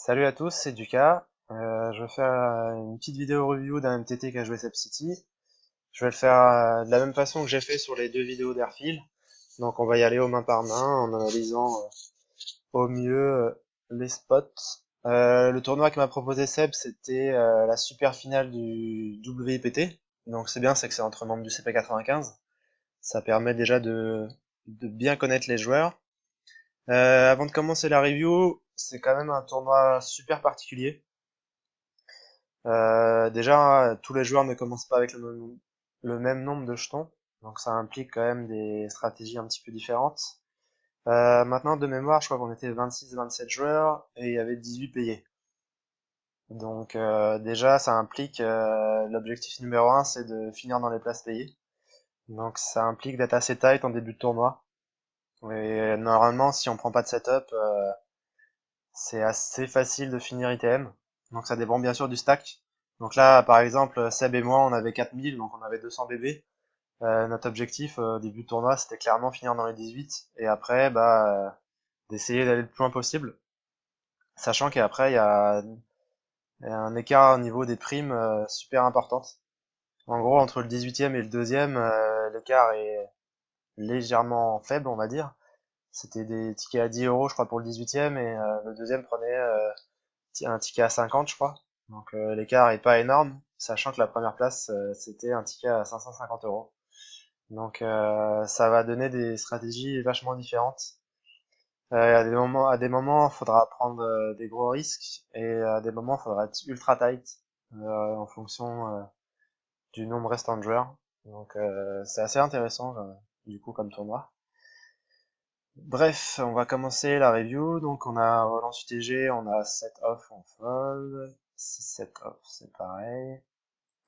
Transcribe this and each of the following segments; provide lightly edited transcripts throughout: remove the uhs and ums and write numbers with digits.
Salut à tous, c'est Ducas. Je vais faire une petite vidéo review d'un MTT qui a joué Seb City. Je vais le faire de la même façon que j'ai fait sur les deux vidéos d'Airfield. Donc on va y aller au main par main en analysant au mieux les spots. Le tournoi que m'a proposé Seb, c'était la super finale du WIPT. Donc c'est bien, c'est que c'est entre membres du CP95. Ça permet déjà de bien connaître les joueurs. Avant de commencer la review, c'est quand même un tournoi super particulier. Déjà, tous les joueurs ne commencent pas avec le même nombre de jetons, donc ça implique quand même des stratégies un petit peu différentes. Maintenant, de mémoire, je crois qu'on était 26-27 joueurs et il y avait 18 payés. Donc déjà, ça implique l'objectif numéro un, c'est de finir dans les places payées. Donc ça implique d'être assez tight en début de tournoi. Et normalement, si on prend pas de setup, c'est assez facile de finir ITM. Donc ça dépend bien sûr du stack. Donc là, par exemple, Seb et moi, on avait 4000, donc on avait 200 bébés. Notre objectif au début de tournoi, c'était clairement finir dans les 18. Et après, d'essayer d'aller le plus loin possible. Sachant qu'après, il y a un écart au niveau des primes super importante. En gros, entre le 18e et le 2e, l'écart est légèrement faible, on va dire. C'était des tickets à 10 euros, je crois, pour le 18e, et le deuxième prenait un ticket à 50, je crois. Donc l'écart est pas énorme, sachant que la première place, c'était un ticket à 550 euros. Donc ça va donner des stratégies vachement différentes. À des moments, il faudra prendre des gros risques, et à des moments, il faudra être ultra tight en fonction du nombre restant de joueurs. Donc c'est assez intéressant du coup comme tournoi. Bref, on va commencer la review. Donc on a relance UTG, on a 7 off, on fold. 6 7 off, c'est pareil.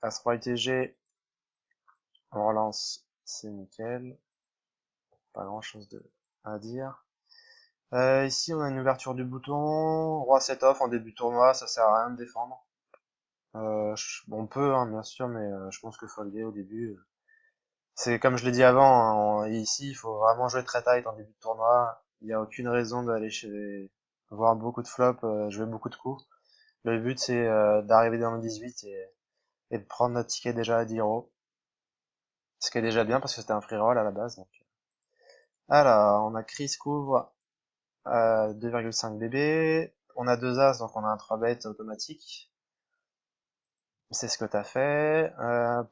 As-Roi UTG, on relance, c'est nickel. Pas grand chose à dire. Ici on a une ouverture du bouton. Roi 7 off en début de tournoi, ça sert à rien de défendre. Bon, on peut, hein, bien sûr, mais je pense que folder au début. C'est comme je l'ai dit avant, hein, ici il faut vraiment jouer très tight en début de tournoi. Il n'y a aucune raison d'aller voir beaucoup de flops, jouer beaucoup de coups. Le but c'est d'arriver dans le 18 et de prendre notre ticket déjà à 10 euros. Ce qui est déjà bien parce que c'était un free roll à la base. Donc. Alors, on a Chris couvre 2,5 BB. On a deux As, donc on a un 3 bet automatique. C'est ce que tu as fait.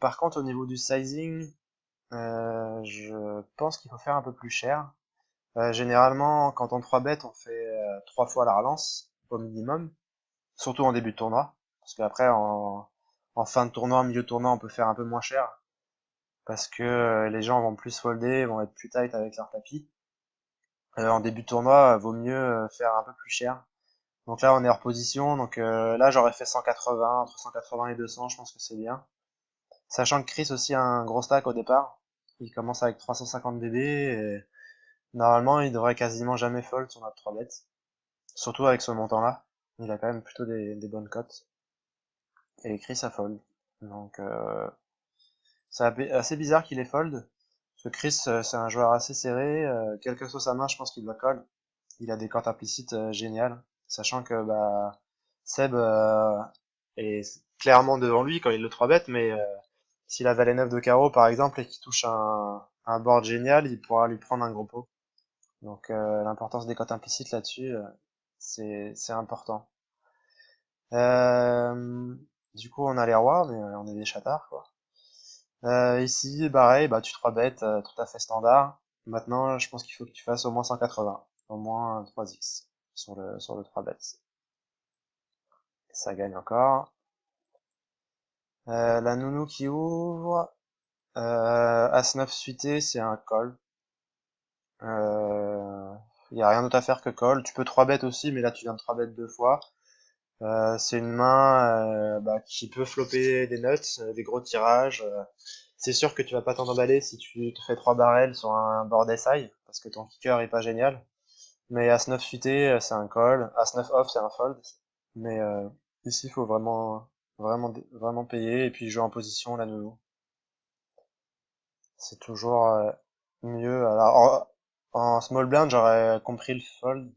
Par contre, au niveau du sizing, je pense qu'il faut faire un peu plus cher. Généralement, quand on 3 bet, on fait 3 fois la relance au minimum, surtout en début de tournoi. Parce qu'après, en fin de tournoi, en milieu de tournoi, on peut faire un peu moins cher. Parce que les gens vont plus folder, vont être plus tight avec leur tapis. En début de tournoi, vaut mieux faire un peu plus cher. Donc là, on est hors position. Donc là, j'aurais fait 180, entre 180 et 200, je pense que c'est bien. Sachant que Chris aussi a un gros stack au départ. Il commence avec 350 BB et normalement, il devrait quasiment jamais fold sur notre 3 bêtes. Surtout avec ce montant-là. Il a quand même plutôt des bonnes cotes. Et Chris a fold. Donc c'est assez bizarre qu'il ait fold. Parce que Chris, c'est un joueur assez serré. Quelle que soit sa main, je pense qu'il doit call. Il a des cotes implicites géniales. Sachant que Seb est clairement devant lui quand il le 3 bet, mais s'il a valet 9 de carreau par exemple et qu'il touche un board génial, il pourra lui prendre un gros pot. Donc l'importance des cotes implicites là-dessus, c'est important. Euh, du coup, on a les rois, mais on est des chatards, quoi. Ici, pareil, tu 3 bêtes, tout à fait standard. Maintenant, je pense qu'il faut que tu fasses au moins 180, au moins 3x sur le 3 bêtes. Ça gagne encore. La nounou qui ouvre, As-9 suité, c'est un call. Il y a rien d'autre à faire que call. Tu peux 3 bêtes aussi, mais là tu viens de 3 bêtes deux fois. C'est une main qui peut flopper des nuts, des gros tirages. C'est sûr que tu vas pas t'en emballer si tu te fais 3 barrels sur un board SI, parce que ton kicker est pas génial. Mais As-9 suité, c'est un call. As-9 off, c'est un fold. Mais ici, il faut vraiment payer et puis jouer en position la nounou. C'est toujours mieux. Alors, en small blind, j'aurais compris le fold,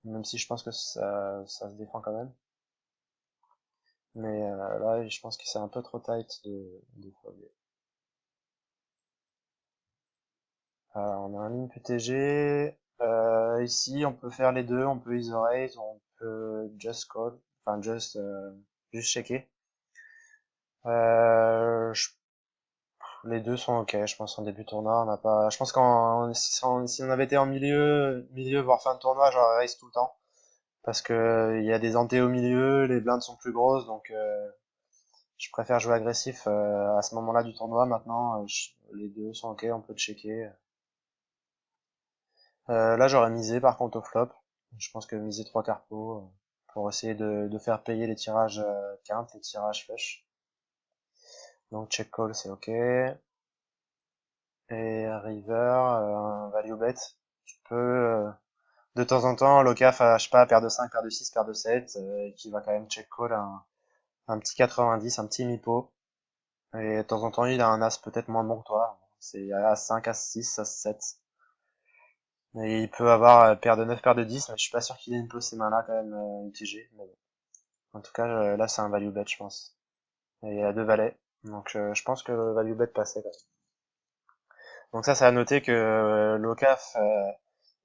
même si je pense que ça se défend quand même. Mais là, je pense que c'est un peu trop tight de folder. On a un ligne PTG. Ici, on peut faire les deux. On peut either raise, on peut just call, enfin juste checker. Je Les deux sont ok, je pense en début de tournoi, on n'a pas. Je pense si on avait été en milieu voire fin de tournoi, j'aurais raise tout le temps. Parce que il y a des antés au milieu, les blindes sont plus grosses, donc je préfère jouer agressif à ce moment-là du tournoi. Maintenant, les deux sont ok, on peut checker. Là, j'aurais misé par contre au flop. Je pense que miser 3 quarts pot pour essayer de faire payer les tirages quinte, les tirages flush. Donc check call, c'est ok. Et river, un value bet. Tu peux de temps en temps, l'OCAF a, je sais pas, paire de 5, paire de 6, paire de 7, qui va quand même check call un petit 90, un petit mi-pot. Et de temps en temps, il a un as peut-être moins bon que toi. C'est as 5, as 6, as 7. Et il peut avoir paire de 9, paire de 10, mais je suis pas sûr qu'il ait une peu ces mains-là quand même UTG. Mais bon. En tout cas, là, c'est un value bet, je pense. Et il y a deux valets. Donc je pense que le value bet passait quand même. Donc ça, c'est à noter que l'OCAF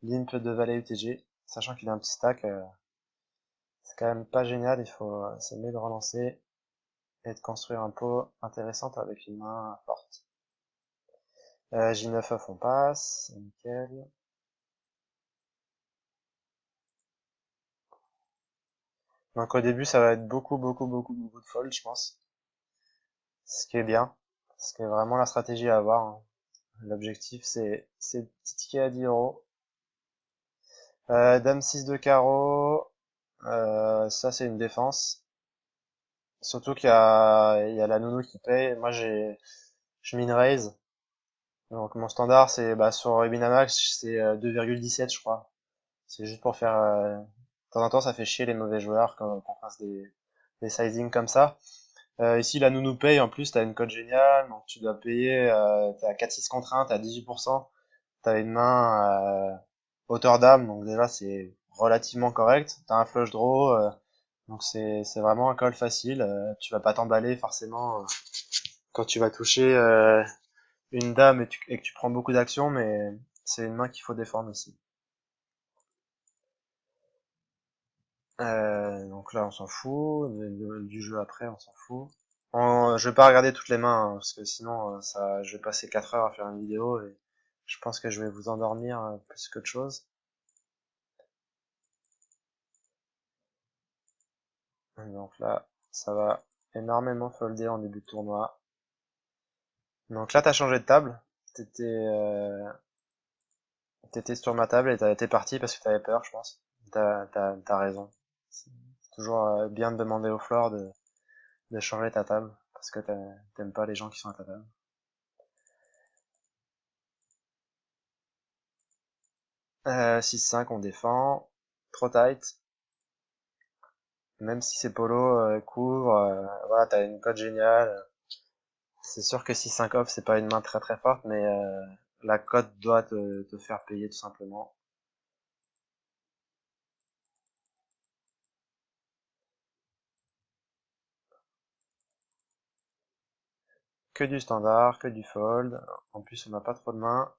limp de valet UTG, sachant qu'il a un petit stack. C'est quand même pas génial, il faut c'est mieux de relancer et de construire un pot intéressante avec une main forte. J9 off on passe, nickel. Donc au début ça va être beaucoup de fold je pense. Ce qui est bien, ce qui est vraiment la stratégie à avoir, hein. L'objectif c'est petit ticket à 10 euros. Dame 6 de carreau, ça c'est une défense. Surtout il y a la nounou qui paye. Moi je mine raise. Donc mon standard c'est bah, sur Winamax c'est 2,17 je crois. C'est juste pour faire de temps en temps ça fait chier les mauvais joueurs quand on fasse des sizing comme ça. Ici la nounou paye en plus t'as une cote géniale donc tu dois payer t'as 4-6 contre 1 t'as 18%. T'as une main hauteur dame donc déjà c'est relativement correct. T'as un flush draw donc c'est vraiment un call facile. Tu vas pas t'emballer forcément quand tu vas toucher une dame et que tu prends beaucoup d'actions, mais c'est une main qu'il faut défendre aussi. Donc là, on s'en fout. Du jeu après, on s'en fout. Je vais pas regarder toutes les mains, hein, parce que sinon, je vais passer 4 heures à faire une vidéo et je pense que je vais vous endormir plus qu'autre chose. Donc là, ça va énormément folder en début de tournoi. Donc là, t'as changé de table. T'étais, euh, T'étais sur ma table et t'es parti parce que t'avais peur, je pense. T'as raison. C'est toujours bien de demander au floor de changer ta table parce que t'aimes pas les gens qui sont à ta table. 6-5, on défend. Trop tight. Même si c'est polo couvre, voilà, t'as une cote géniale. C'est sûr que 6-5 off, c'est pas une main très très forte, mais la cote doit te faire payer tout simplement. Que du standard, que du fold. En plus, on n'a pas trop de mains.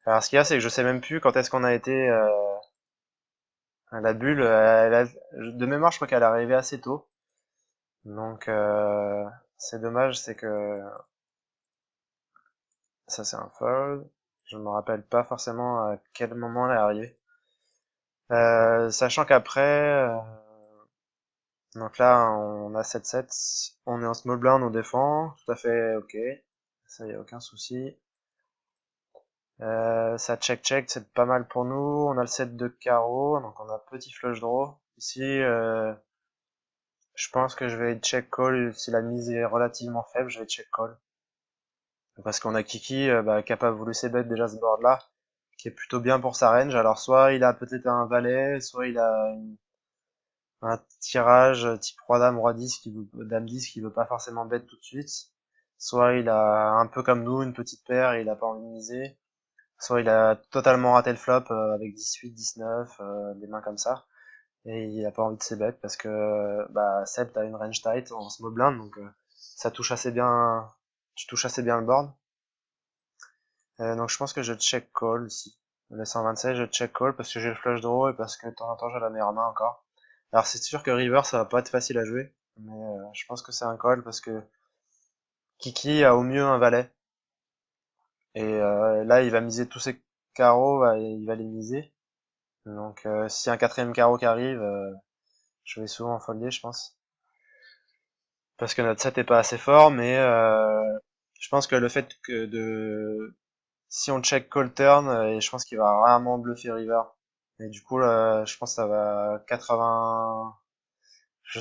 Alors, ce qu'il y a, c'est que je sais même plus quand est-ce qu'on a été. La bulle, de mémoire, je crois qu'elle est arrivée assez tôt. Donc, c'est dommage, c'est que ça, c'est un fold. Je me rappelle pas forcément à quel moment elle est arrivée. Sachant qu'après, donc là, on a 7-7, on est en small blind, on défend, tout à fait ok. Ça, y a aucun souci. Ça check, c'est pas mal pour nous. On a le 7 de carreau, donc on a petit flush draw. Ici, je pense que je vais check call. Si la mise est relativement faible, je vais check call. Parce qu'on a Kiki qui a pas voulu ses bêtes déjà ce board là, qui est plutôt bien pour sa range. Alors soit il a peut-être un valet, soit il a un tirage type roi dame, roi 10 dame 10 qui veut pas forcément bet tout de suite. Soit il a un peu comme nous une petite paire et il a pas envie de miser, soit il a totalement raté le flop avec 18, 19, des mains comme ça, et il a pas envie de ses bêtes parce que bah Seb t'as une range tight en small blind donc ça touche assez bien, tu touches assez bien le board. Donc je pense que je check call ici. Le 126 je check call parce que j'ai le flush draw et parce que de temps en temps j'ai la meilleure main encore. Alors c'est sûr que river ça va pas être facile à jouer, mais je pense que c'est un call parce que Kiki a au mieux un valet. Et là, il va miser tous ses carreaux, il va les miser. Donc, si un quatrième carreau qui arrive, je vais souvent folder, je pense. Parce que notre set est pas assez fort, mais je pense que le fait que si on check call turn, et je pense qu'il va rarement bluffer river. Et du coup, là, je pense que ça va 80, je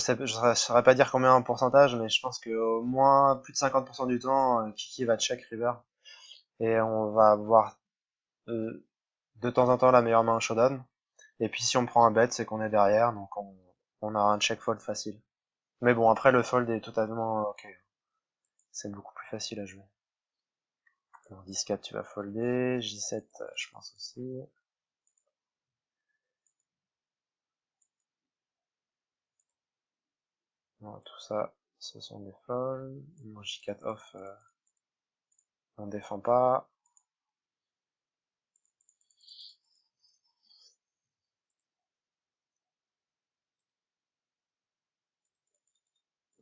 saurais pas dire combien en pourcentage, mais je pense que au moins plus de 50% du temps, Kiki va check river. Et on va avoir euh, de temps en temps la meilleure main en showdown. Et puis si on prend un bet, c'est qu'on est derrière, donc on a un check fold facile. Mais bon, après le fold est totalement ok. C'est beaucoup plus facile à jouer. Alors 10-4 tu vas folder, J7 je pense aussi. Bon, tout ça, ce sont des folds. Mon J4 off, on défend pas.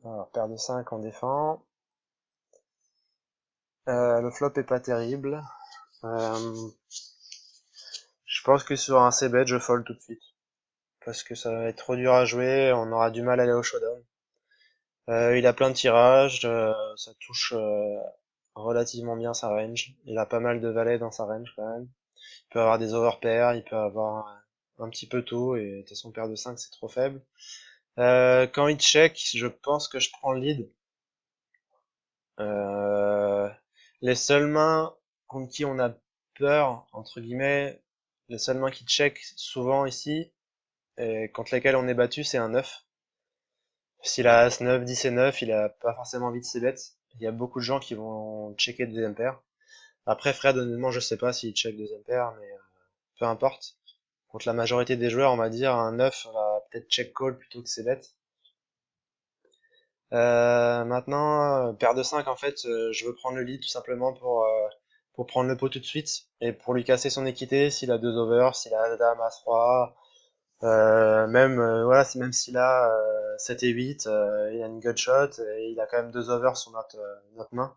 Alors paire de 5 on défend. Le flop est pas terrible. Euh, je pense que sur un C-bet je fold tout de suite. Parce que ça va être trop dur à jouer, on aura du mal à aller au showdown. Il a plein de tirages, ça touche relativement bien sa range. Il a pas mal de valets dans sa range quand même. Il peut avoir des overpairs, il peut avoir un petit peu tout, et de toute façon paire de 5 c'est trop faible. Quand il check, je pense que je prends le lead. Euh, les seules mains contre qui on a peur, entre guillemets, les seules mains qui check souvent ici, et contre lesquelles on est battu, c'est un 9. S'il a As 9, 10 et 9, il a pas forcément envie de ses bêtes. Il y a beaucoup de gens qui vont checker deuxième paire. Après, Fred, honnêtement, je sais pas s'il check deuxième paire, mais peu importe. Contre la majorité des joueurs, on va dire, un 9 va peut-être check call plutôt que ses bêtes. Maintenant, paire de 5, en fait, je veux prendre le lead tout simplement pour prendre le pot tout de suite et pour lui casser son équité s'il a deux overs, s'il a la dame as 3, même voilà, même s'il a 7 et 8, il a une gutshot et il a quand même deux overs sur notre main.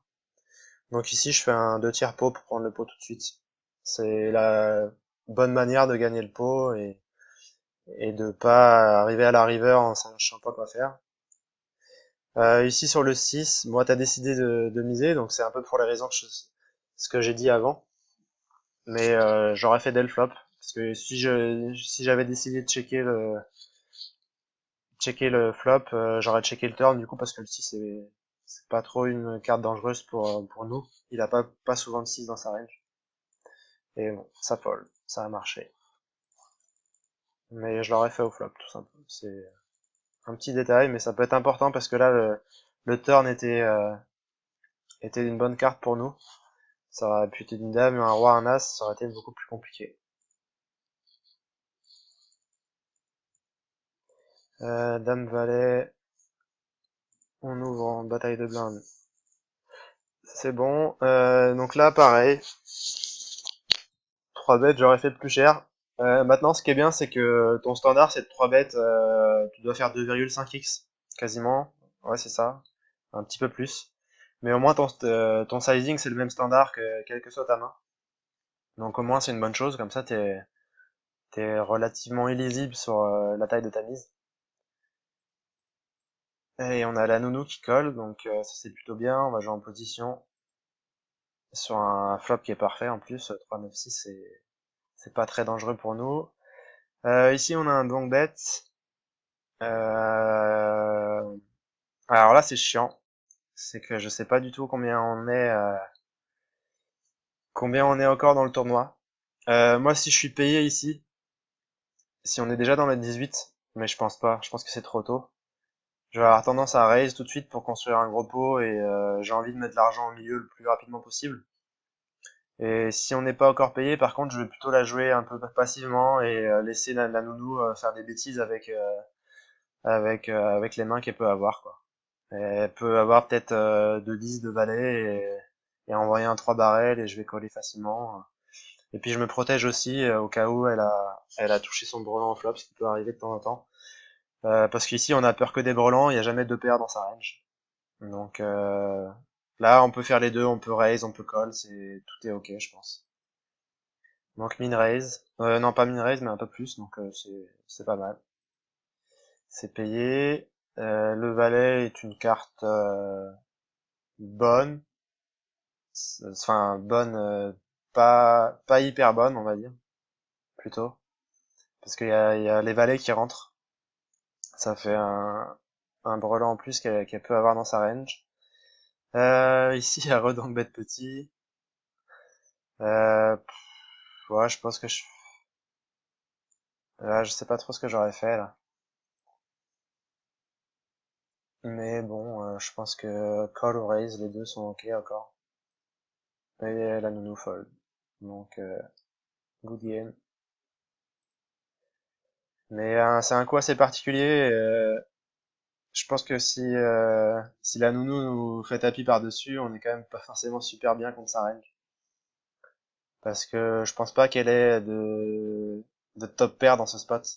Donc ici, je fais un 2 tiers pot pour prendre le pot tout de suite. C'est la bonne manière de gagner le pot et de pas arriver à la river en sachant pas quoi faire. Ici sur le 6, moi t'as décidé de miser, donc c'est un peu pour les raisons ce que j'ai dit avant. Mais j'aurais fait dès le flop. Parce que si j'avais décidé de checker le flop, j'aurais checké le turn du coup parce que le 6 c'est pas trop une carte dangereuse pour nous. Il a pas souvent de 6 dans sa range. Et bon, ça fold, ça a marché. Mais je l'aurais fait au flop tout simplement. C'est un petit détail, mais ça peut être important parce que là le turn était une bonne carte pour nous. Ça aurait pu être une dame, un roi, un as, ça aurait été beaucoup plus compliqué. Dame valet, on ouvre en bataille de blindes. C'est bon. Donc là, pareil. 3 bêtes, j'aurais fait plus cher. Maintenant, ce qui est bien, c'est que ton standard, c'est de 3 bêtes, tu dois faire 2,5x, quasiment. Ouais, c'est ça. Un petit peu plus. Mais au moins, ton sizing, c'est le même standard que quelle que soit ta main. Donc au moins, c'est une bonne chose. Comme ça, t'es relativement illisible sur la taille de ta mise. Et on a la nounou qui colle, donc ça c'est plutôt bien. On va jouer en position sur un flop qui est parfait en plus. 3, 9, 6, c'est pas très dangereux pour nous. Ici, on a un donk bet. Euh, alors là, c'est chiant. C'est que je sais pas du tout combien on est encore dans le tournoi. Moi, si je suis payé ici, si on est déjà dans le 18, mais je pense pas. Je pense que c'est trop tôt. Je vais avoir tendance à raise tout de suite pour construire un gros pot et j'ai envie de mettre de l'argent au milieu le plus rapidement possible. Et si on n'est pas encore payé, par contre, je vais plutôt la jouer un peu passivement et laisser la nounou faire des bêtises avec les mains qu'elle peut avoir, quoi. Et elle peut avoir peut-être de 10 de valet et envoyer un 3 barrel et je vais coller facilement. Et puis je me protège aussi au cas où elle a touché son brelan en flop, ce qui peut arriver de temps en temps. Parce qu'ici on a peur que des brelans, il n'y a jamais de paire dans sa range. Donc là on peut faire les deux, on peut raise, on peut call, tout est ok je pense. Donc min raise, non pas min raise mais un peu plus, donc c'est pas mal. C'est payé. Le valet est une carte bonne, enfin bonne, pas hyper bonne on va dire, plutôt. Parce qu'il y a les valets qui rentrent. Ça fait un brelan en plus qu'elle peut avoir dans sa range. Ici, il y a Redang bête petit. Ouais, je pense que je sais pas trop ce que j'aurais fait là. Mais bon, je pense que call ou raise, les deux sont ok encore. Et la nounou fold. Donc, good game. Mais c'est un coup assez particulier. Je pense que si la nounou nous fait tapis par-dessus, on est quand même pas forcément super bien contre sa range. Parce que je pense pas qu'elle ait de top pair dans ce spot.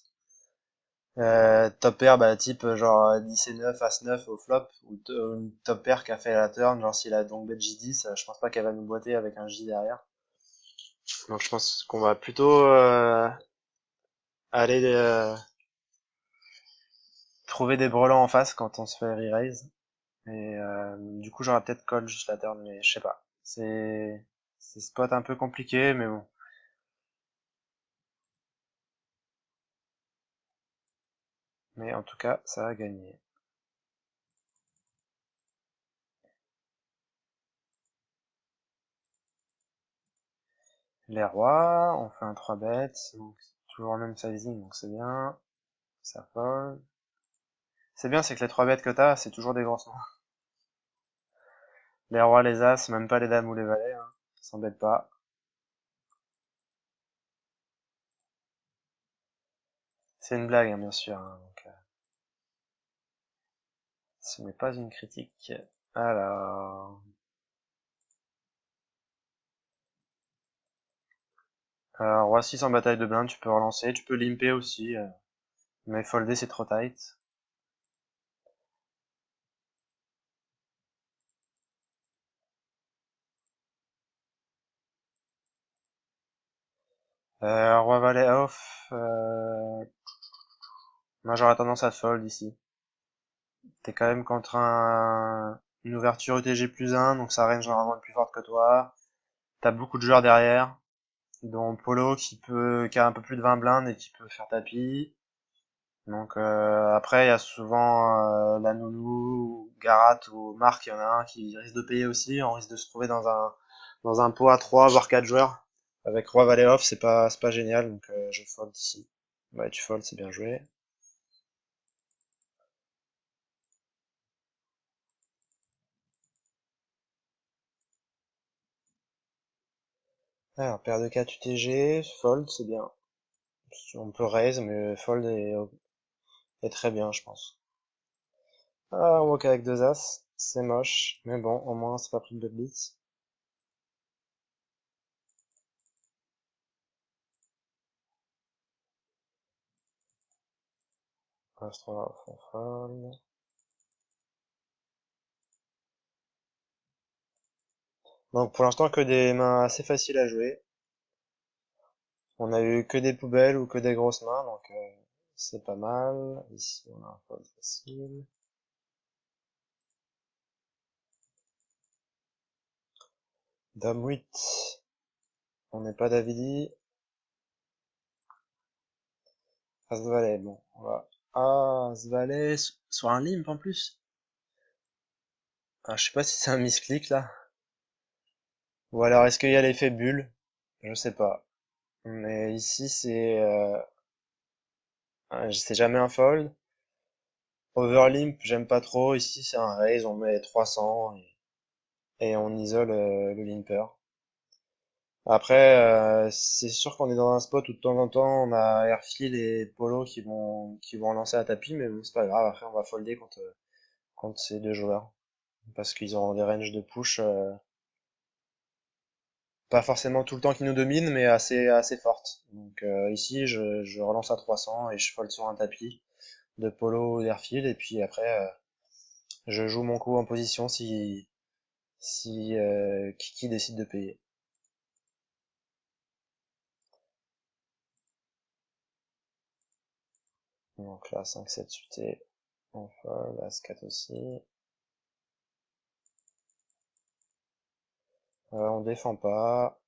Top pair, bah, type genre 10 et 9, As 9 au flop, ou une top pair qui a fait la turn, genre s'il a donc bet J10, je pense pas qu'elle va nous boiter avec un J derrière. Donc je pense qu'on va plutôt aller trouver des brelans en face quand on se fait re-raise. Et du coup j'aurais peut-être call juste la turn, mais je sais pas. C'est spot un peu compliqué, mais bon. Mais en tout cas, ça a gagné. Les rois, on fait un 3 bêtes, donc toujours le même sizing, donc c'est bien. Ça fold. C'est bien, c'est que les 3 bêtes que t'as, c'est toujours des grosses mains. Les rois, les as, même pas les dames ou les valets, hein. S'embête pas. C'est une blague, hein, bien sûr, hein, donc, ce n'est pas une critique. Alors, roi 6 en bataille de blinde, tu peux relancer, tu peux limper aussi, mais folder c'est trop tight. Roi valet off, moi j'aurais tendance à fold ici. T'es quand même contre une ouverture UTG plus 1, donc ça range normalement plus forte que toi. T'as beaucoup de joueurs derrière, dont Polo qui a un peu plus de 20 blindes et qui peut faire tapis. Donc après il y a souvent la nounou, Garat ou Marc, il y en a un qui risque de payer aussi, on risque de se trouver dans un pot à 3 voire 4 joueurs. Avec Roi Valet off, c'est pas génial, donc je fold ici. Ouais, tu fold, c'est bien joué. Alors, paire de 4 UTG, fold, c'est bien. On peut raise, mais fold est très bien, je pense. Ah, on walk avec deux as, c'est moche, mais bon, au moins c'est pas pris de blitz. As 3 off, on fold. Donc pour l'instant que des mains assez faciles à jouer. On a eu que des poubelles ou que des grosses mains, donc c'est pas mal. Ici on a un fold facile. Dame 8. On n'est pas Davidi. As valet, bon, on va. Ah, As valet, sur un limp en plus. Ah, je sais pas si c'est un misclick là. Ou alors est-ce qu'il y a l'effet bulle? Je sais pas. Mais ici c'est jamais un fold. Overlimp, j'aime pas trop. Ici, c'est un raise, on met 300 et on isole le limper. Après, c'est sûr qu'on est dans un spot où de temps en temps, on a Airfield et Polo qui vont lancer à tapis, mais bon, c'est pas grave. Après, on va folder contre ces deux joueurs. Parce qu'ils ont des ranges de push, pas forcément tout le temps qui nous dominent, mais assez fortes. Donc ici, je relance à 300 et je fold sur un tapis de Polo ou d'Airfield, et puis après, je joue mon coup en position si Kiki décide de payer. Donc là, 5-7 suité, on fold, As-4 aussi. On défend pas,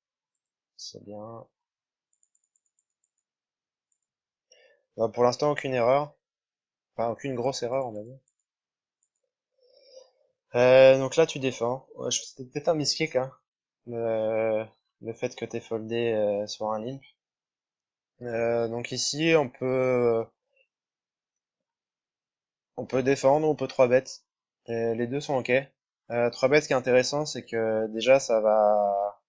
c'est bien. Pour l'instant, aucune erreur. Enfin, aucune grosse erreur, on va dire. Donc là, tu défends. Ouais, c'était peut-être un miskick, hein. Le, le fait que t'aies foldé sur un limp. Donc ici, on peut défendre, on peut 3 bet. Les deux sont ok. 3 bet, ce qui est intéressant, c'est que déjà, ça va.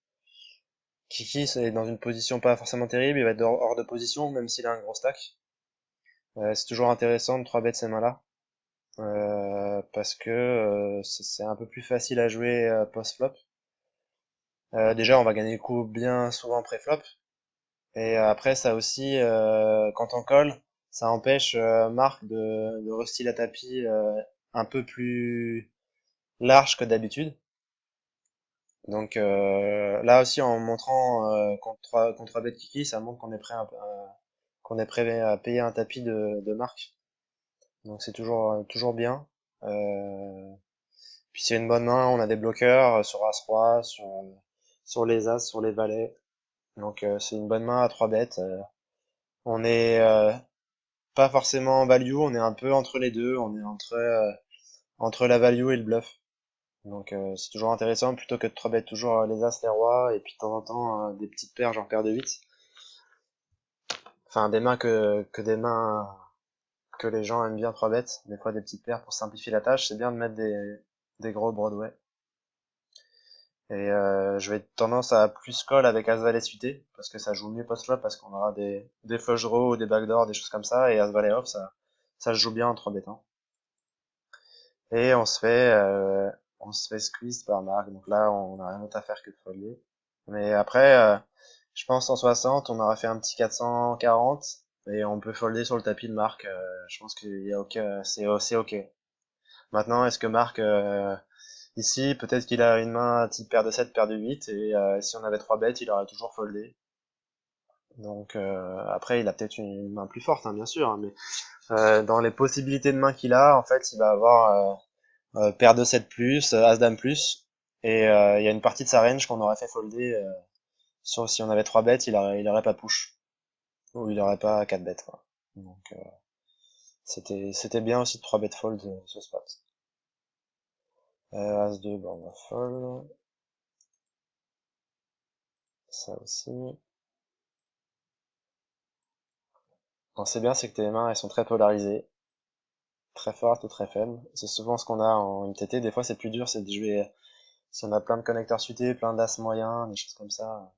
Kiki, c'est dans une position pas forcément terrible, il va être hors de position, même s'il a un gros stack. C'est toujours intéressant de 3 bet ces mains-là. Parce que c'est un peu plus facile à jouer post-flop. Déjà, on va gagner le coup bien souvent pré-flop. Et après, ça aussi, quand on colle, ça empêche Marc de restyle à tapis un peu plus large que d'habitude. Donc là aussi, en montrant contre bet Kiki, ça montre qu'on est prêt à payer un tapis de Marc. Donc c'est toujours bien. Euh, Puis c'est une bonne main, on a des bloqueurs sur As-Roi, sur les As, sur les valets. Donc c'est une bonne main à 3 bêtes. On est pas forcément en value, on est un peu entre les deux, on est entre la value et le bluff. Donc c'est toujours intéressant plutôt que de 3 bêtes toujours les As, les Rois, et puis de temps en temps des petites paires genre paire de 8. Enfin des mains que des mains que les gens aiment bien 3 bêtes, des fois des petites paires pour simplifier la tâche, c'est bien de mettre des gros Broadway. Et je vais tendance à plus call avec As-Valet suité, parce que ça joue mieux post-flop, parce qu'on aura des flush draws ou des backdoors, des choses comme ça, et As-Valet off, ça se joue bien en 3 bêtes. Et on se fait squeeze par Marc, donc là on n'a rien d'autre à faire que de folder. Mais après, je pense en 60, on aura fait un petit 440, et on peut folder sur le tapis de Marc, je pense qu'il y a ok, c'est ok. Maintenant, est-ce que Marc, ici, peut-être qu'il a une main type paire de 7, paire de 8, et si on avait 3 bêtes, il aurait toujours foldé. Donc après, il a peut-être une main plus forte, hein, bien sûr, hein, mais dans les possibilités de main qu'il a, en fait, il va avoir paire de 7 plus, As-Dame plus, et il y a une partie de sa range qu'on aurait fait folder, si on avait 3 bêtes, il aurait pas push, ou il aurait pas 4 bêtes, quoi. Donc c'était bien aussi de 3 bêtes fold ce spot. As-2, bah, on va fold, ça aussi. Alors, c'est bien, c'est que tes mains, elles sont très polarisées, très fortes ou très faibles. C'est souvent ce qu'on a en MTT. Des fois, c'est plus dur, c'est de jouer, si on a plein de connecteurs suités, plein d'as moyens, des choses comme ça,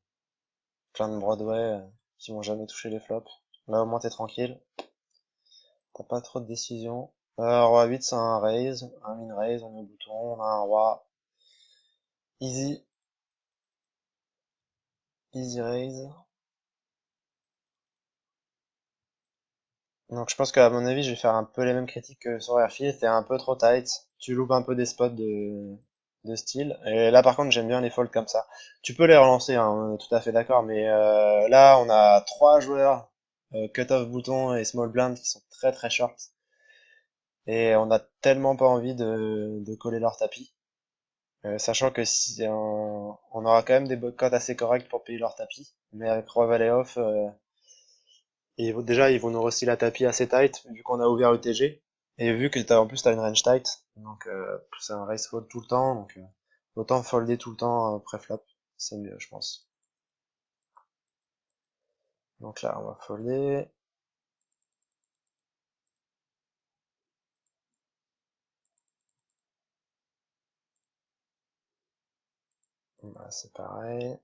plein de Broadway qui vont jamais toucher les flops. Là, au moins, t'es tranquille. T'as pas trop de décisions. Roi 8, c'est un raise, un min raise, on met le bouton, on a un roi. Easy, easy raise. Donc je pense qu'à mon avis, je vais faire un peu les mêmes critiques que sur Airfield. C'était un peu trop tight. Tu loupes un peu des spots de style. Et là, par contre, j'aime bien les folds comme ça. Tu peux les relancer, hein, on est tout à fait d'accord. Mais là, on a trois joueurs cut-off bouton et small blind qui sont très très short. Et on a tellement pas envie de coller leur tapis. Sachant que si on aura quand même des cotes assez correctes pour payer leur tapis. Mais avec Roi Valet off, et déjà, ils vont nous rosser la tapis assez tight, vu qu'on a ouvert UTG. Et vu que en plus t'as une range tight, donc c'est un raise fold tout le temps, donc autant folder tout le temps pré-flop, c'est mieux, je pense. Donc là, on va folder. C'est pareil.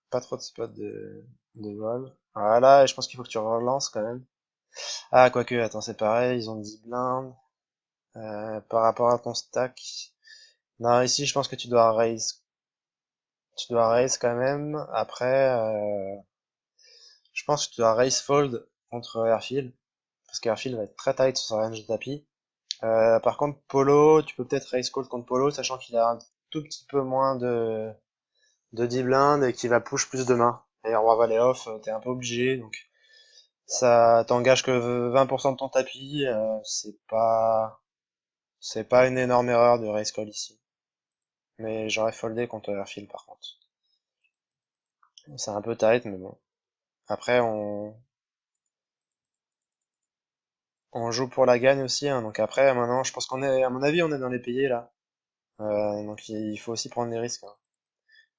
Pas trop de spots de vol. Voilà, et je pense qu'il faut que tu relances quand même. Ah, quoique, attends, c'est pareil, ils ont 10 blindes. Par rapport à ton stack. Non, ici, je pense que tu dois raise. Tu dois raise quand même. Après, je pense que tu dois raise fold contre Airfield. Parce qu'Airfield va être très tight sur sa range de tapis. Par contre, Polo, tu peux peut-être raise call contre Polo, sachant qu'il a un tout petit peu moins de 10 blindes et qu'il va push plus de mains. Et roi valet off, t'es un peu obligé, donc ça t'engage que 20% de ton tapis, c'est pas une énorme erreur de raise call ici. Mais j'aurais foldé contre Airfield par contre. C'est un peu tight, mais bon. Après, on joue pour la gagne aussi, hein, donc après, maintenant, je pense qu'on est, à mon avis, on est dans les payés là. Donc il faut aussi prendre des risques, hein.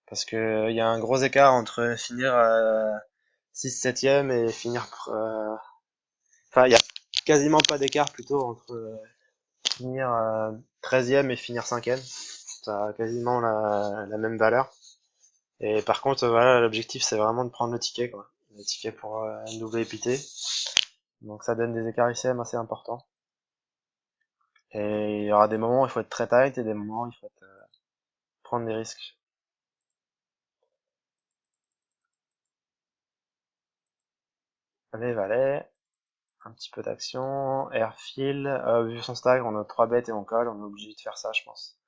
Parce que il y a un gros écart entre finir 6-7ème et finir... Enfin, il y a quasiment pas d'écart plutôt entre finir 13ème et finir 5ème. Ça a quasiment la même valeur. Et par contre, voilà, l'objectif c'est vraiment de prendre le ticket, quoi. Le ticket pour doubler épité. Donc ça donne des écarts ICM assez importants. Et il y aura des moments où il faut être très tight et des moments où il faut prendre des risques. Allez, valet. Un petit peu d'action. Airfield. Vu son stack, on a 3 bêtes et on colle. On est obligé de faire ça, je pense.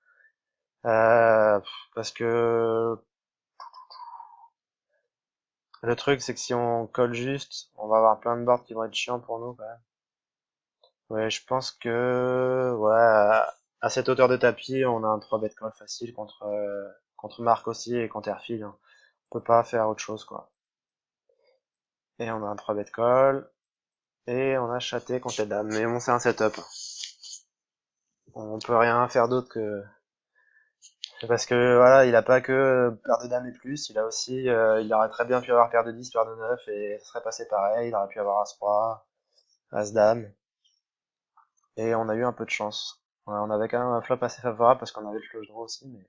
Parce que le truc, c'est que si on colle juste, on va avoir plein de boards qui vont être chiants pour nous, quand même. Ouais, je pense que, ouais, à cette hauteur de tapis, on a un 3 bet call facile contre Marc aussi et contre Airfield, hein. On peut pas faire autre chose, quoi. Et on a un 3 bet call. Et on a chaté contre les dames. Mais bon, c'est un setup. On peut rien faire d'autre que... Parce que, voilà, il a pas que paire de dames et plus, il a aussi, il aurait très bien pu avoir paire de 10, paire de 9, et ça serait passé pareil, il aurait pu avoir As-Roi, As-Dame, et on a eu un peu de chance. Ouais, on avait quand même un flop assez favorable parce qu'on avait le flush draw aussi, mais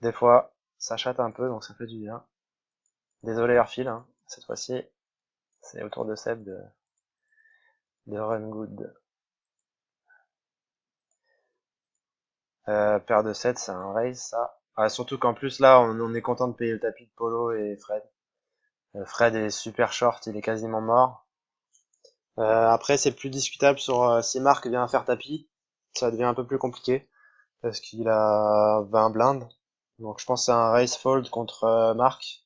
des fois, ça chatte un peu, donc ça fait du bien. Désolé Airfield, hein, cette fois-ci, c'est au tour de Seb de run good. Paire de 7, c'est un raise, ça. Ah, surtout qu'en plus, là, on est content de payer le tapis de Polo et Fred. Fred est super short, il est quasiment mort. Après, c'est plus discutable sur si Marc vient faire tapis. Ça devient un peu plus compliqué parce qu'il a 20 blindes. Donc je pense que c'est un raise fold contre Marc.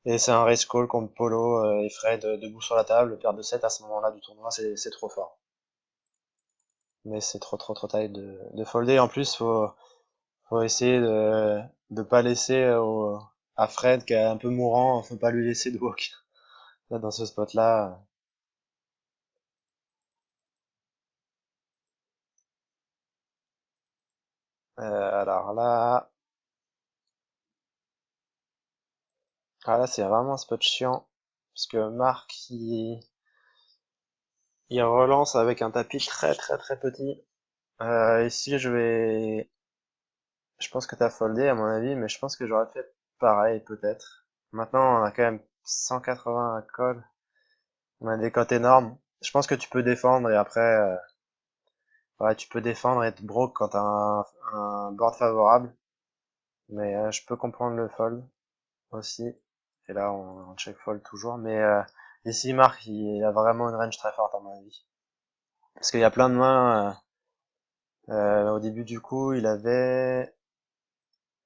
Et c'est un raise call contre Polo et Fred debout sur la table. Paire de 7 à ce moment-là du tournoi, c'est trop fort. Mais c'est trop taille de folder. En plus, faut essayer de pas laisser à Fred qui est un peu mourant, faut pas lui laisser de walk. Là, dans ce spot-là. Alors là, là c'est vraiment un spot chiant parce que Marc il relance avec un tapis très petit. Ici je pense que t'as foldé à mon avis, mais je pense que j'aurais fait pareil peut-être. Maintenant on a quand même 180 à call, on a des cotes énormes. Je pense que tu peux défendre et après ouais, tu peux défendre et être broke quand t'as un board favorable. Mais je peux comprendre le fold aussi. Et là, on check fold toujours. Mais ici, Marc, il a vraiment une range très forte à mon avis. Parce qu'il y a plein de mains. Au début du coup, il avait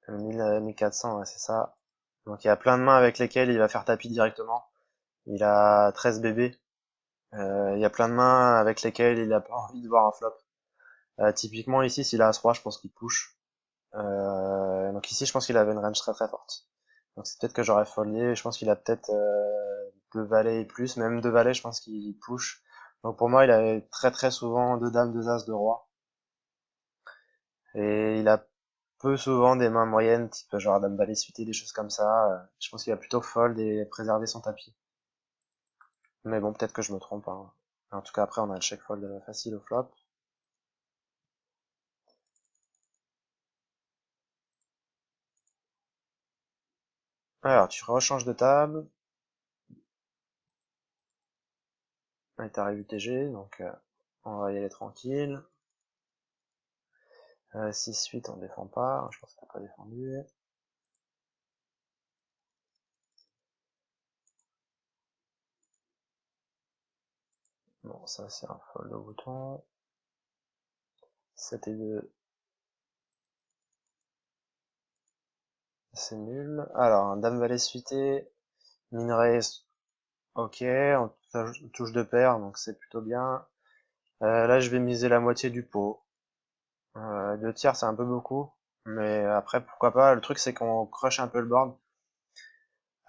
1400, ouais, c'est ça. Donc il y a plein de mains avec lesquelles il va faire tapis directement. Il a 13 bébés. Il y a plein de mains avec lesquelles il a pas envie de voir un flop. Typiquement ici, s'il a As-Roi, je pense qu'il push. Donc ici, je pense qu'il avait une range très forte. Donc c'est peut-être que j'aurais foldé. Je pense qu'il a peut-être deux valets et plus, même deux valets, je pense qu'il push. Donc pour moi, il avait très souvent deux dames, deux as, deux rois. Et il a peu souvent des mains moyennes, type genre dame valet suité, des choses comme ça. Je pense qu'il va plutôt fold et préserver son tapis. Mais bon, peut-être que je me trompe, hein. En tout cas, après, on a le check fold facile au flop. Alors, tu rechanges de table. Et t'arrives UTG, donc on va y aller tranquille. 6-8, on défend pas. Je pense que t'as pas défendu. Bon, ça c'est un fold au bouton. 7 et 2. C'est nul. Alors, un dame valet suité. Minerai, ok. On touche de paire, donc c'est plutôt bien. Là, je vais miser la moitié du pot. 2 tiers, c'est un peu beaucoup. Mais après, pourquoi pas. Le truc, c'est qu'on crush un peu le board.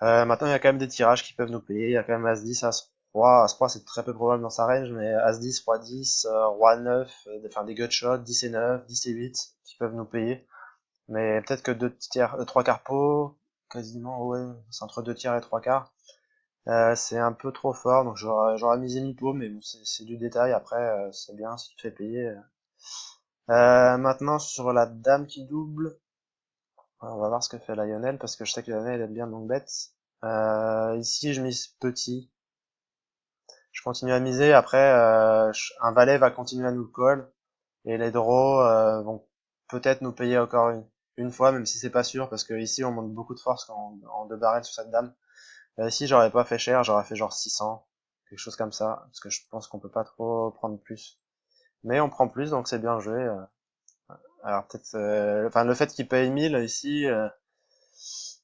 Maintenant, il y a quand même des tirages qui peuvent nous payer. Il y a quand même As-10, As-Roi. As-Roi, c'est très peu probable dans sa range, mais As-10, Roi-10, Roi-9, enfin des gutshots, 10 et 9, 10 et 8, qui peuvent nous payer. Mais peut-être que 2 tiers, 3 quarts pot, quasiment, ouais, c'est entre 2 tiers et 3 quarts. C'est un peu trop fort, donc j'aurais misé mi-pot, mais bon, c'est du détail. Après, c'est bien si tu te fais payer. Maintenant, sur la dame qui double, on va voir ce que fait Lionel, parce que je sais que Lionel aime bien donc bet. Ici, je mise petit. Je continue à miser. Après, un valet va continuer à nous call. Et les draws vont peut-être nous payer encore une fois, même si c'est pas sûr, parce que ici, on monte beaucoup de force en 2 barrels sur cette dame. Ici, j'aurais pas fait cher, j'aurais fait genre 600. Quelque chose comme ça. Parce que je pense qu'on peut pas trop prendre plus. Mais on prend plus, donc c'est bien joué. Alors peut-être... enfin, le fait qu'il paye 1000 ici...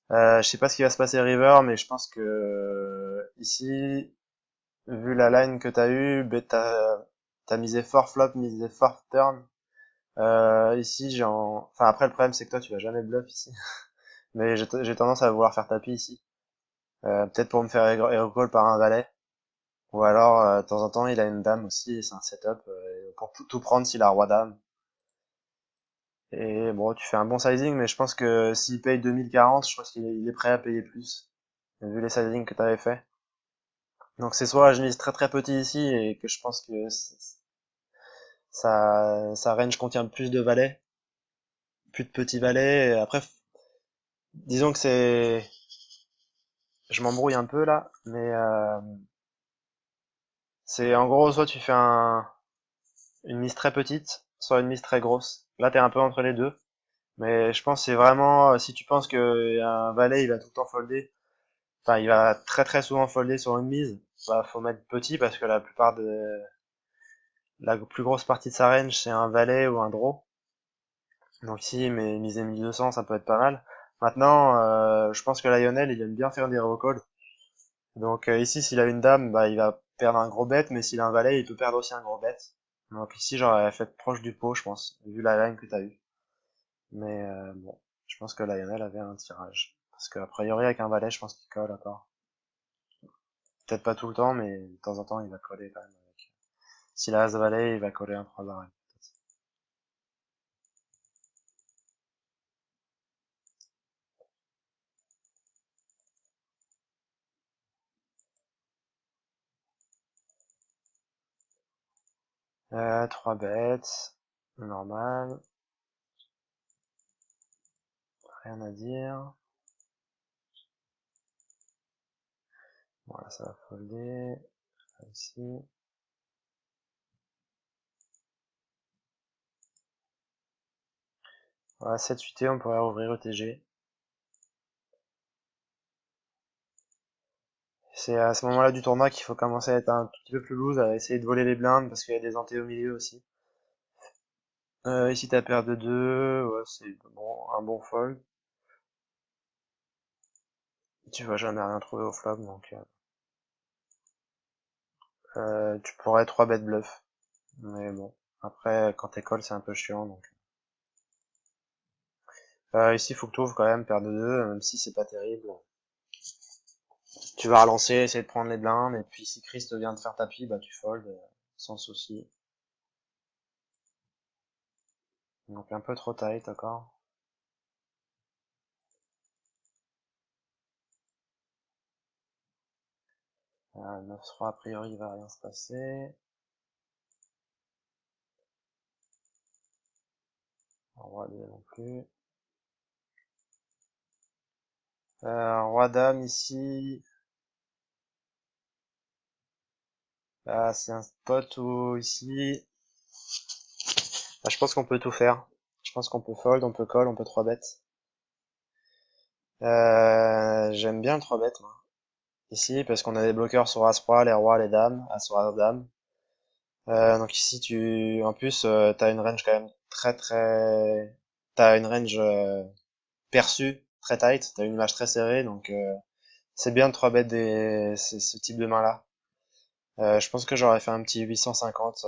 je sais pas ce qui va se passer River, mais je pense que ici, vu la line que t'as eu, t'as misé fort flop, misé fort turn. Ici, enfin après le problème c'est que toi tu vas jamais bluff ici, mais j'ai tendance à vouloir faire tapis ici. Peut-être pour me faire hero call par un valet, ou alors de temps en temps il a une dame aussi, et c'est un setup pour tout prendre s'il a roi dame. Et bon, tu fais un bon sizing, mais je pense que s'il paye 2040, je pense qu'il est prêt à payer plus, vu les sizings que t'avais fait. Donc c'est soit je mise très très petit ici et que je pense que sa range contient plus de valets, plus de petits valets. Et après, disons que je m'embrouille un peu là, mais c'est en gros soit tu fais une mise très petite, soit une mise très grosse. Là t'es un peu entre les deux, mais je pense que c'est vraiment si tu penses que un valet il va tout le temps folder, enfin il va très très souvent folder sur une mise, bah faut mettre petit parce que la plus grosse partie de sa range c'est un valet ou un draw. Donc ici, mais miser 1200, ça peut être pas mal. Maintenant, je pense que Lionel, il aime bien faire des recalls. Donc ici, s'il a une dame, bah, il va perdre un gros bet, mais s'il a un valet, il peut perdre aussi un gros bet. Donc ici, j'aurais fait proche du pot, je pense, vu la line que t'as eu. Mais bon, je pense que Lionel avait un tirage. Parce qu'a priori, avec un valet, je pense qu'il colle encore. Peut-être pas tout le temps, mais de temps en temps, il va coller quand même. S'il a as-valet, il va coller un 3 barrel. 3 bêtes, normal, rien à dire. Voilà, ça va folder. Là ici. Voilà, 7-8 on pourrait ouvrir ETG. C'est à ce moment-là du tournoi qu'il faut commencer à être un tout petit peu plus loose, à essayer de voler les blindes, parce qu'il y a des antés au milieu aussi. Ici t'as paire de 2, ouais, c'est bon, un bon fold. Tu vas jamais rien trouver au flop, donc tu pourrais 3 bêtes bluff. Mais bon, après quand t'es call c'est un peu chiant, donc. Ici faut que tu ouvres quand même paire de 2, même si c'est pas terrible. Tu vas relancer, essayer de prendre les blindes, et puis si Christ vient de faire tapis, bah tu fold, sans souci. Donc un peu trop tight encore. 9-3, a priori, il va rien se passer. Roi 2 non plus. Roi dame ici. Ah, c'est un spot où ici. Ah, je pense qu'on peut tout faire. Je pense qu'on peut fold, on peut call, on peut 3 bet. J'aime bien le 3 bet moi. Ici parce qu'on a des bloqueurs sur As-Roi, les rois, les dames, As-Roi, As-Dame. Donc ici en plus t'as une range quand même t'as une range perçue très tight, t'as une image très serrée donc c'est bien de 3 bet ce type de main là. Je pense que j'aurais fait un petit 850,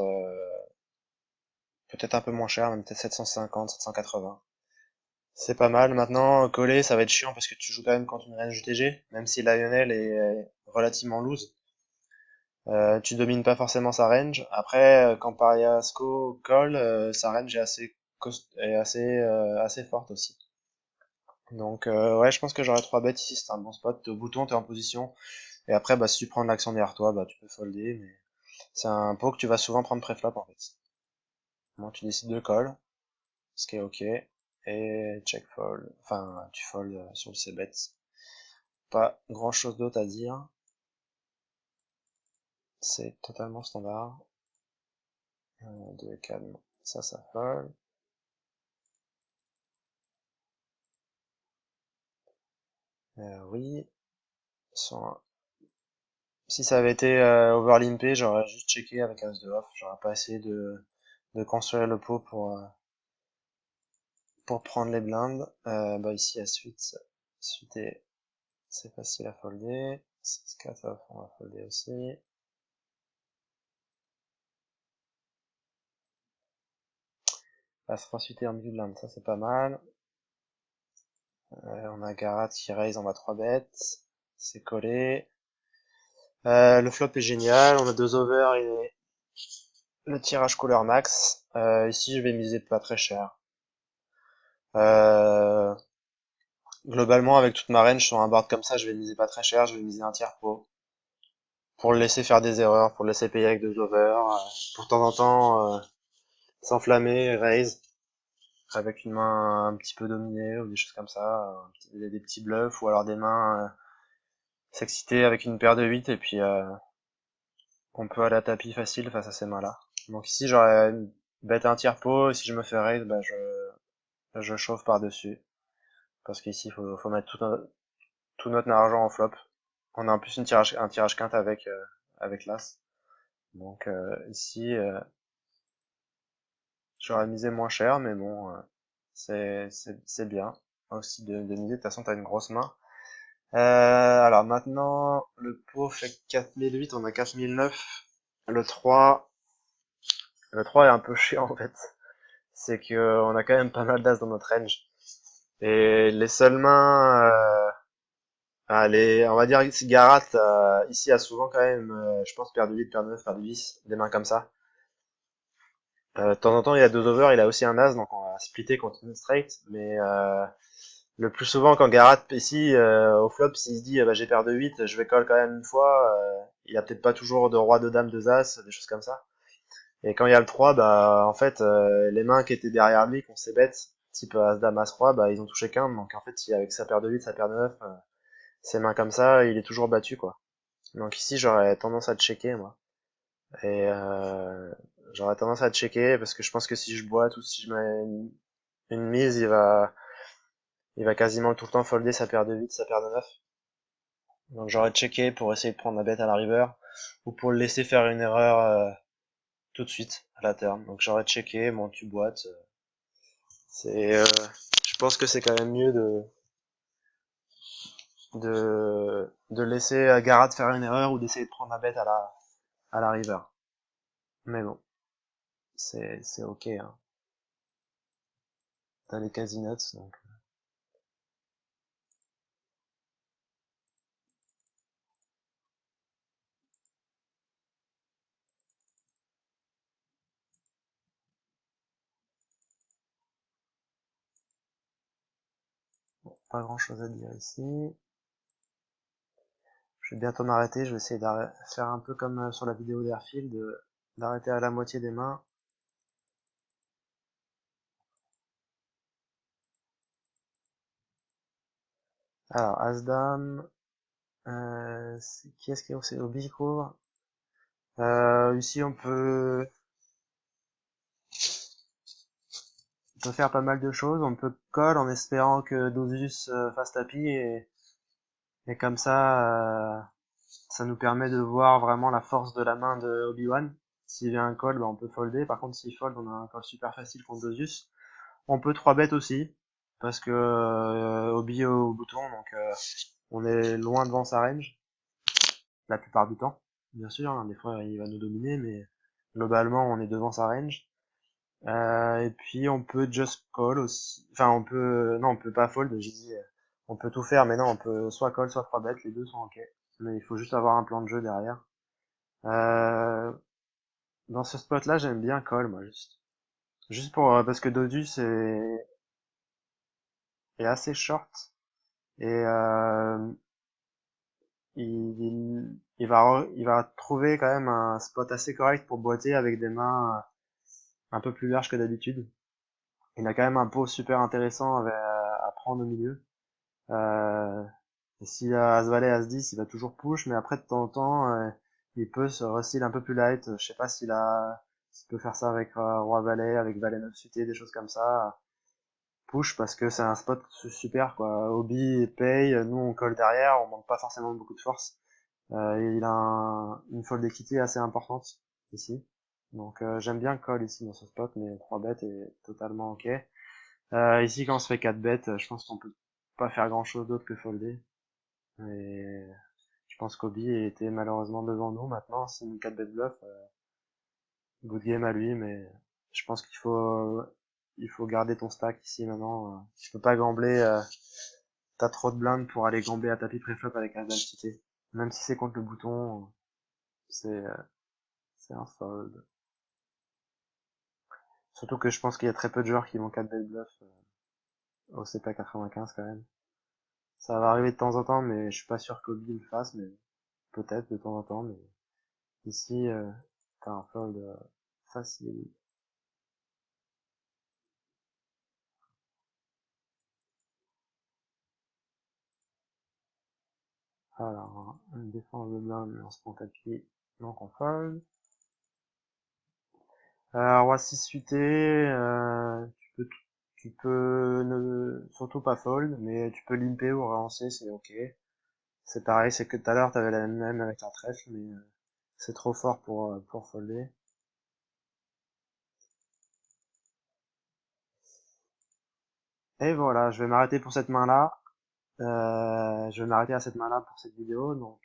peut-être un peu moins cher, même peut-être 750, 780. C'est pas mal. Maintenant, coller, ça va être chiant parce que tu joues quand même contre une range UTG, même si Lionel est relativement loose. Tu domines pas forcément sa range. Après, quand Pariasco colle, sa range est assez forte aussi. Donc ouais, je pense que j'aurais 3 bêtes ici, c'est un bon spot. T'es au bouton, t'es en position. Et après, bah, si tu prends de l'action derrière toi, bah, tu peux folder. Mais c'est un pot que tu vas souvent prendre préflop en fait. Bon, tu décides de call, ce qui est ok. Et check fold. Enfin, tu fold sur le c-bet. Pas grand chose d'autre à dire. C'est totalement standard. De calme. Ça fold. Oui. Sur- Si ça avait été overlimpé, j'aurais juste checké avec as de off. J'aurais pas essayé de construire le pot pour prendre les blindes. Bah ici à suite. Suite c'est facile à folder. 6-4 off, on va folder aussi. As-3 suité en milieu de blinde, ça c'est pas mal. On a Garat qui raise, on va 3 bêtes. C'est collé. Le flop est génial, on a 2 over et le tirage couleur max. Ici je vais miser pas très cher. Euh, Globalement avec toute ma range sur un board comme ça je vais miser pas très cher, je vais miser un tiers pot. Pour le laisser faire des erreurs, pour le laisser payer avec 2 over. Pour de temps en temps s'enflammer, raise. Avec une main un petit peu dominée ou des choses comme ça, des petits bluffs ou alors des mains s'exciter avec une paire de 8 et puis on peut aller à tapis facile face à ces mains-là. Donc ici j'aurais bet un tiers pot et si je me fais raise, bah je chauffe par-dessus. Parce qu'ici faut mettre tout notre argent en flop. On a en plus un tirage quinte avec l'as. Donc ici j'aurais misé moins cher mais bon c'est bien aussi de miser. De toute façon t'as une grosse main. Alors maintenant, le pot fait 4008, on a 4009. Le 3, le 3 est un peu chiant en fait. C'est que on a quand même pas mal d'as dans notre range. Et les seules mains, on va dire que Garat ici a souvent quand même, je pense, paire de 8, paire de 9, paire de 10, des mains comme ça. De temps en temps, il a 2 over, il a aussi un as, donc on va splitter contre une straight. Mais le plus souvent, quand Garat, ici, au flop, s'il se dit bah, j'ai paire de 8, je vais call quand même une fois, il a peut-être pas toujours de roi, de dame, de as, des choses comme ça. Et quand il y a le 3, bah en fait, les mains qui étaient derrière lui, qu'on s'est bêtes, type as, dame, as, roi, bah ils ont touché qu'un. Donc en fait, si avec sa paire de 8, sa paire de 9, ses mains comme ça, il est toujours battu, quoi. Donc ici, j'aurais tendance à checker, moi. Et j'aurais tendance à checker, parce que je pense que si je boite ou si je mets une mise, il va quasiment tout le temps folder sa paire de 8, sa paire de 9. Donc j'aurais checké pour essayer de prendre la bête à la river ou pour le laisser faire une erreur tout de suite à la turn. Donc j'aurais checké, bon tu boites. Je pense que c'est quand même mieux de laisser Garat faire une erreur ou d'essayer de prendre la bête à la river. Mais bon, c'est ok. Hein. T'as les casinuts donc pas grand chose à dire ici. Je vais bientôt m'arrêter, je vais essayer de faire un peu comme sur la vidéo d'Airfield, d'arrêter à la moitié des mains. Alors, As-Dame, qui est-ce qui est aussi au couvre? Ici, on peut faire pas mal de choses. On peut call en espérant que Dosius fasse tapis et comme ça nous permet de voir vraiment la force de la main de Obi-Wan. S'il vient un call, bah, on peut folder. Par contre, s'il fold, on a un call super facile contre Dosius. On peut 3 bet aussi, parce que Obi est au bouton, donc on est loin devant sa range, la plupart du temps. Bien sûr, hein, des fois il va nous dominer, mais globalement on est devant sa range. Et puis on peut just call aussi. Enfin on peut. Non, on peut pas fold, j'ai dit. On peut tout faire, mais non, on peut soit call, soit 3 bet, les deux sont ok. Mais il faut juste avoir un plan de jeu derrière. Euh, Dans ce spot là, j'aime bien call, moi, juste. Juste pour parce que Dodus est assez short et il va trouver quand même un spot assez correct pour boiter avec des mains un peu plus larges que d'habitude. Il a quand même un pot super intéressant à prendre au milieu. Euh, et s'il a As-Valet, As-10, il va toujours push, mais après de temps en temps, il peut se restyler un peu plus light. Je sais pas s'il peut faire ça avec Roi-Valet, avec Valet 9 suité, des choses comme ça. Push parce que c'est un spot super quoi. Obi paye, nous on colle derrière, on manque pas forcément beaucoup de force. Il a une fold d'équité assez importante ici. Donc j'aime bien call ici dans ce spot, mais 3 bêtes est totalement ok. Ici quand on se fait 4 bêtes, je pense qu'on peut pas faire grand chose d'autre que folder. Et je pense qu'Obi était malheureusement devant nous maintenant, c'est une 4 bet bluff. Good game à lui, mais je pense il faut garder ton stack ici maintenant. Tu peux pas gambler, t'as trop de blindes pour aller gambler à tapis préflop avec un cité. Même si c'est contre le bouton, c'est euh, c'est un fold. Surtout que je pense qu'il y a très peu de joueurs qui vont 4 bet bluff au CP 95 quand même. Ça va arriver de temps en temps, mais je suis pas sûr qu'Obi le fasse, mais peut-être de temps en temps. Mais ici, t'as un fold facile. Alors, une défense de blinde, mais on se prend tapis, donc on fold. Roi 6 suité, tu peux surtout pas fold, mais tu peux limper ou relancer, c'est ok. C'est pareil, c'est que tout à l'heure t'avais la même avec un trèfle, mais c'est trop fort pour folder. Et voilà, je vais m'arrêter pour cette main-là. Je vais m'arrêter à cette main-là pour cette vidéo. Donc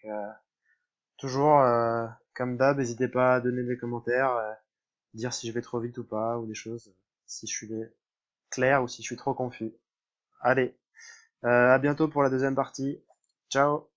toujours, comme d'hab, n'hésitez pas à donner des commentaires, dire si je vais trop vite ou pas, ou des choses, si je suis clair ou si je suis trop confus. Allez, à bientôt pour la deuxième partie. Ciao!